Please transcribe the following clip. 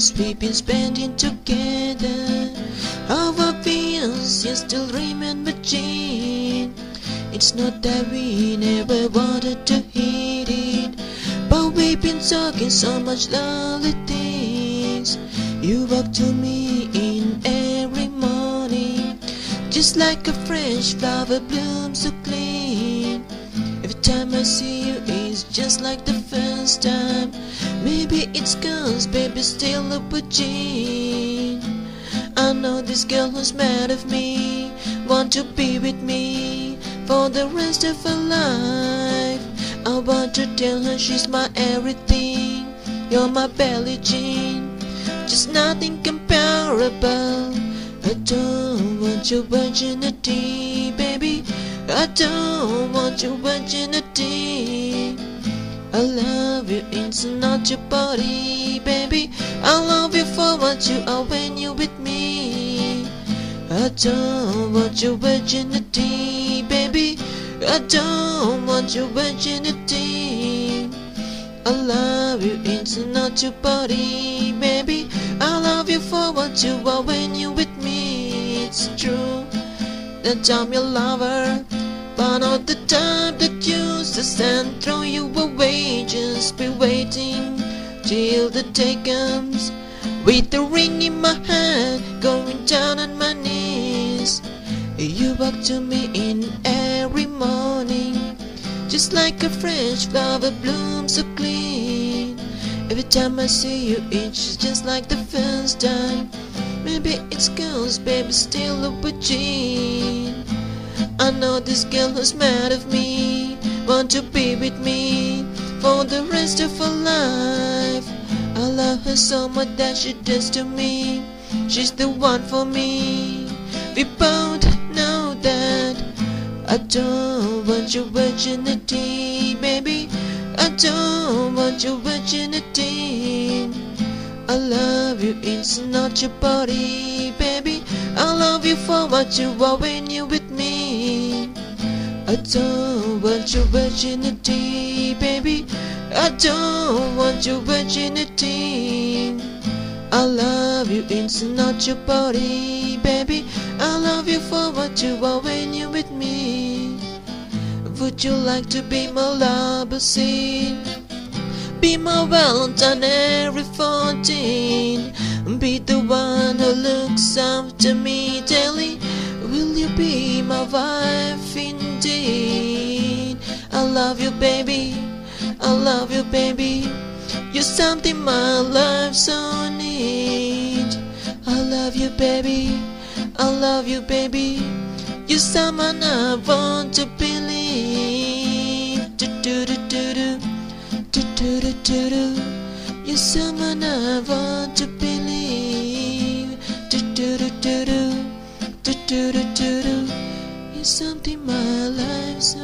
years we've been spending together. How obvious you still remember, Jane. It's not that we never wanted to hit it, but we've been talking so much lovely things. You walk to me in every morning, just like a fresh flower blooms so clean. Every time I see you, it's just like the first time. Maybe it's 'cause baby still look with Jane. I know this girl who's mad of me want to be with me for the rest of her life. I want to tell her she's my everything. You're my Billie Jean, just nothing comparable. I don't want your virginity, baby. I don't want your virginity. I love you, it's not your body, baby. I love you for what you are when you're with me. I don't want your virginity, baby. I don't want your virginity. I love you, it's not your body, baby. I love you for what you are when you're with me. It's true that I'm your lover, but not the type that uses and throw you away. Just be waiting till the day comes, with the ring in my hand, going down on my knees. You walk to me in every morning, just like a fresh flower blooms so clean. Every time I see you, it's just like the first time. Maybe it's 'cause baby still look with Jane. I know this girl who's mad of me want to be with me for the rest of her life. I love her so much that she does to me. She's the one for me. We both know that. I don't want your virginity, baby. I don't want your virginity. I love you, it's not your body, baby. I love you for what you are when you're with me. I don't want your virginity, baby. I don't want your virginity. I love you, it's not your body, baby. I love you for what you are when you're with me. Would you like to be my lover scene? Be my Valentine every 14. Be the one who looks after me daily. Will you be my wife indeed? I love you, baby. I love you, baby. You're something my life so need. I love you, baby. I love you, baby. You're someone I want to believe. Do do do do do. Do do do do do. You're someone I want to believe. Do do do do do. Do do do do do. You're something my life so